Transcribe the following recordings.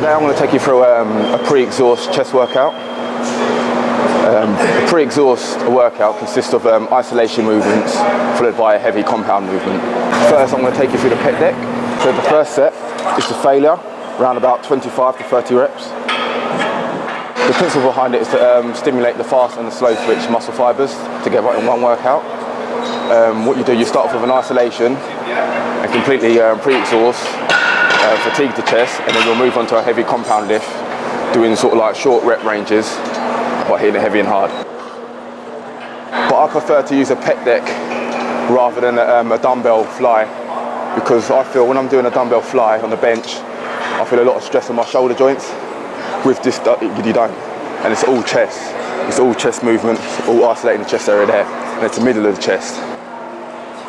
Today I'm going to take you through a pre-exhaust chest workout. The pre-exhaust workout consists of isolation movements followed by a heavy compound movement. First I'm going to take you through the pec deck. So the first set is the failure, around about 25 to 30 reps. The principle behind it is to stimulate the fast and the slow twitch muscle fibers together in one workout. What you do, you start off with an isolation and completely pre-exhaust, fatigue the chest, and then you'll move on to a heavy compound lift, doing sort of like short rep ranges, but hitting it heavy and hard. But I prefer to use a pec deck rather than a dumbbell fly, because I feel when I'm doing a dumbbell fly on the bench, I feel a lot of stress on my shoulder joints. With this, you don't, and it's all chest. It's all chest movement, all isolating the chest area there, and it's the middle of the chest.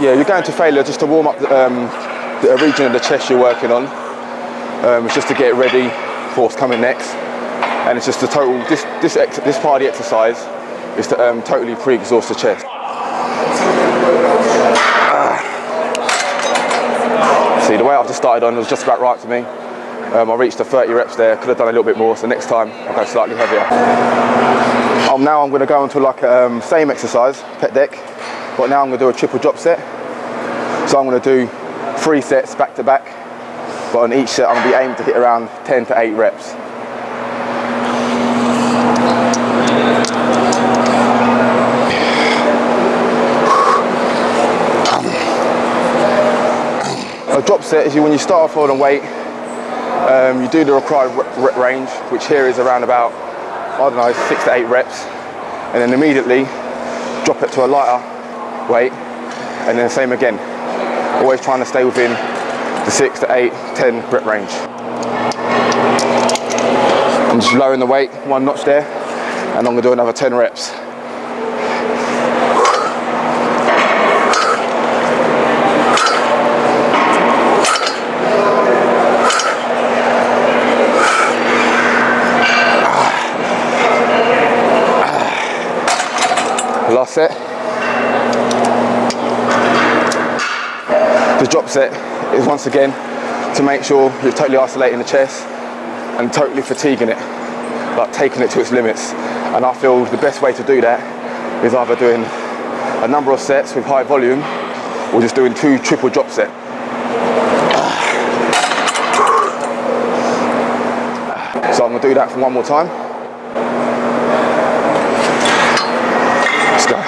Yeah, you're going to failure just to warm up the region of the chest you're working on. It's just to get ready for what's coming next, and it's just the total. This part of the exercise is to totally pre-exhaust the chest. See, the way I've just started on was just about right to me. I reached the 30 reps there. Could have done a little bit more, so next time I'll go slightly heavier. Now I'm going to go into like same exercise, pec deck, but now I'm going to do a triple drop set. So I'm going to do 3 sets back to back, but on each set I'm going to be aiming to hit around 10 to 8 reps. A drop set is when you start off on weight, you do the required rep range, which here is around about, I don't know, 6 to 8 reps, and then immediately drop it to a lighter weight, and then same again. Always trying to stay within the 6 to 8, 10 rep range. I'm just lowering the weight 1 notch there, and I'm going to do another 10 reps. Last set. The drop set is once again to make sure you're totally isolating the chest and totally fatiguing it, like taking it to its limits. And I feel the best way to do that is either doing a number of sets with high volume or just doing 2 triple drop sets. So I'm going to do that for 1 more time. Let's go.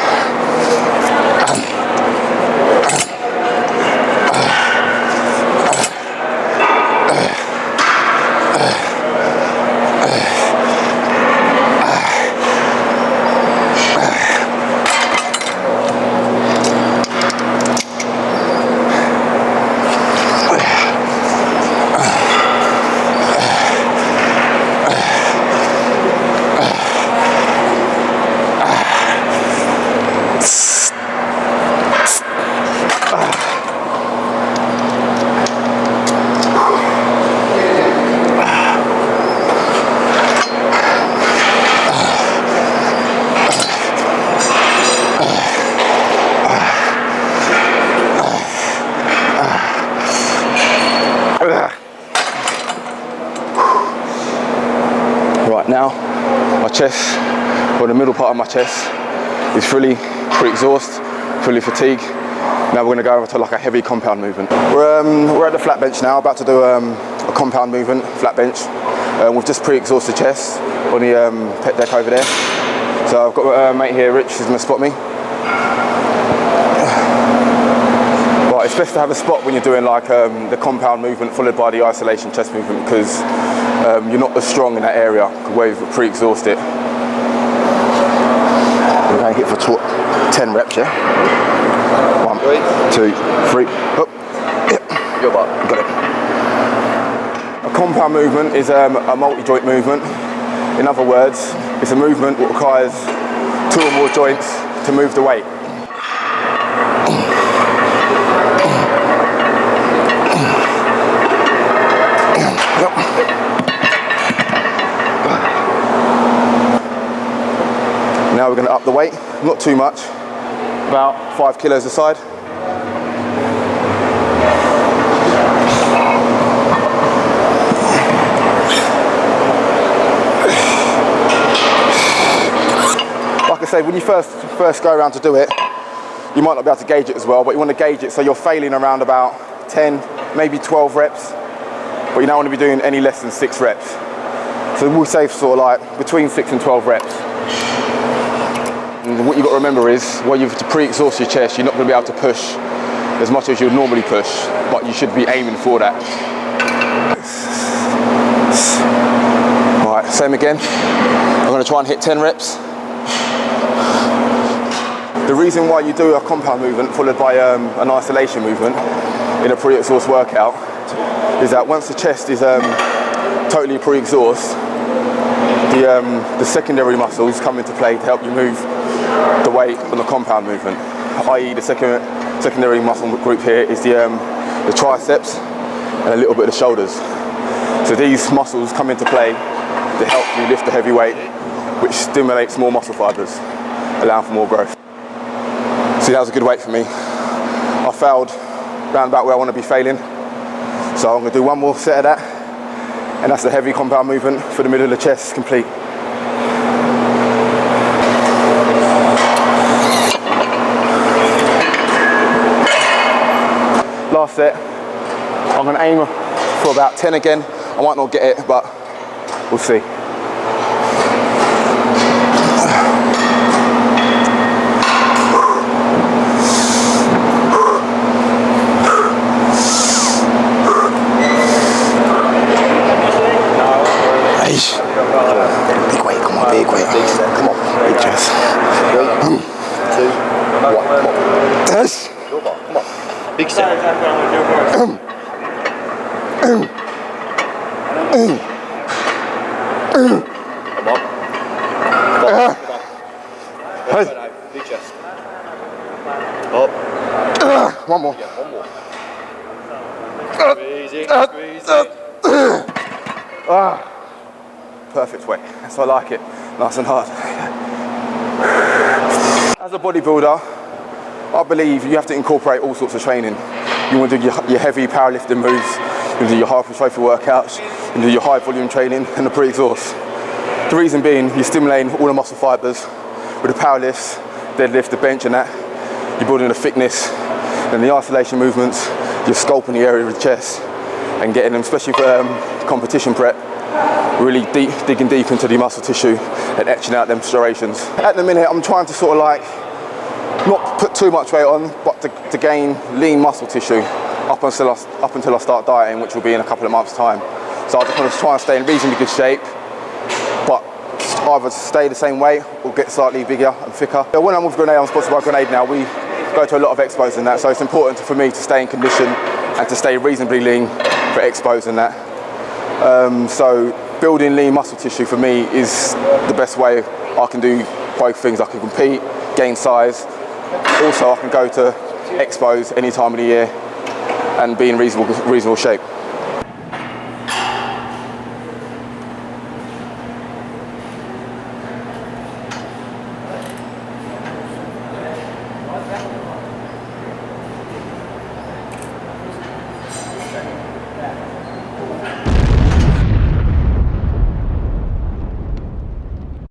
Right, now my chest, or the middle part of my chest, is fully pre-exhaust, fully fatigued. Now we're going to go over to like a heavy compound movement. We're at the flat bench now, about to do a compound movement, flat bench. We've just pre-exhausted chest on the pec deck over there. So I've got my mate here, Rich, who's going to spot me. Right, it's best to have a spot when you're doing like the compound movement followed by the isolation chest movement, because you're not as strong in that area where you've pre-exhausted. We're going to hit for 10 reps, yeah? 1, 2, 3, up. Your butt, got it. A compound movement is a multi-joint movement. In other words, it's a movement that requires 2 or more joints to move the weight. Now we're going to up the weight, not too much, about 5 kilos a side. I say, when you first go around to do it, you might not be able to gauge it as well, but you want to gauge it so you're failing around about 10, maybe 12 reps, but you don't want to be doing any less than 6 reps. So we'll say sort of like between 6 and 12 reps. And what you've got to remember is, while you've to pre-exhaust your chest, you're not going to be able to push as much as you would normally push, but you should be aiming for that. Right, same again. I'm going to try and hit 10 reps. The reason why you do a compound movement followed by an isolation movement in a pre-exhaust workout is that once the chest is totally pre-exhaust, the secondary muscles come into play to help you move the weight on the compound movement, i.e. the secondary muscle group here is the triceps and a little bit of the shoulders. So these muscles come into play to help you lift the heavy weight, which stimulates more muscle fibers, allowing for more growth. See, that was a good weight for me. I failed round about where I want to be failing, so I'm going to do one more set of that, and that's the heavy compound movement for the middle of the chest complete. Last set, I'm going to aim for about 10 again. I might not get it, but we'll see. Big weight, come on, big weight. Come on, big chest. 3, 2, 1, come on. Yes. Come on. Big step. Come on. Big chest. Up. One more. Yeah, one more. Squeeze it. Perfect weight. So I like it. Nice and hard. As a bodybuilder, I believe you have to incorporate all sorts of training. You want to do your heavy powerlifting moves, you want to do your hypertrophy workouts, you want to do your high volume training and the pre-exhaust. The reason being, you're stimulating all the muscle fibers with the power lifts, deadlift, the bench and that. You're building the thickness, and the isolation movements, you're sculpting the area of the chest and getting them, especially for competition prep, really digging deep into the muscle tissue and etching out them striations. At the minute, I'm trying to sort of like, not put too much weight on, but to gain lean muscle tissue up until I start dieting, which will be in a couple of months' time. So I just want to try and stay in reasonably good shape, but either stay the same weight or get slightly bigger and thicker. When I'm with Grenade, I'm sponsored by Grenade now. We go to a lot of expos and that, so it's important for me to stay in condition and to stay reasonably lean for expos and that. So building lean muscle tissue for me is the best way I can do both things. I can compete, gain size. Also, I can go to expos any time of the year and be in reasonable shape.